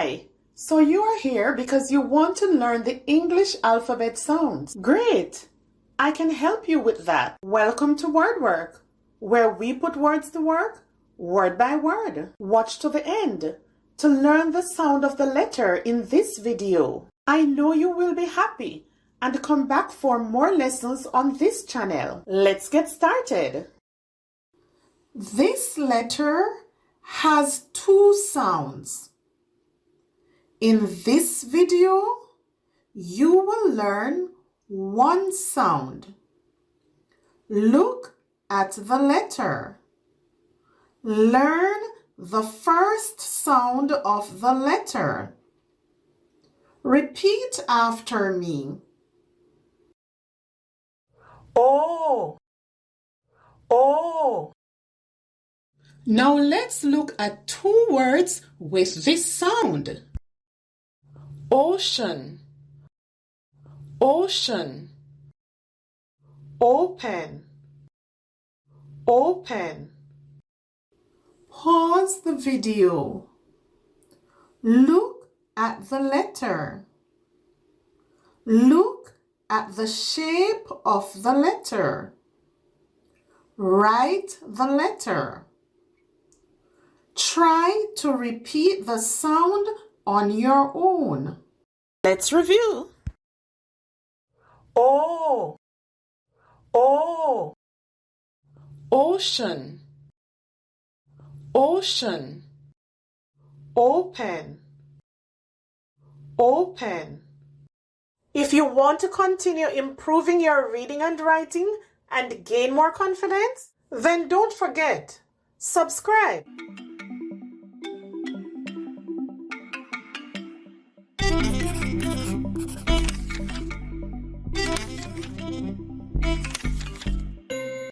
Hi! So you are here because you want to learn the English alphabet sounds. Great! I can help you with that. Welcome to Word Work, where we put words to work, word by word. Watch to the end to learn the sound of the letter in this video. I know you will be happy and come back for more lessons on this channel. Let's get started. This letter has two sounds. In this video, you will learn one sound. Look at the letter. Learn the first sound of the letter. Repeat after me. O. O. Now let's look at two words with this sound. Ocean, ocean. Open, open. Pause the video. Look at the letter. Look at the shape of the letter. Write the letter. Try to repeat the sound on your own. Let's review. O, O. Ocean, ocean. Open, open. If you want to continue improving your reading and writing and gain more confidence, then don't forget, subscribe.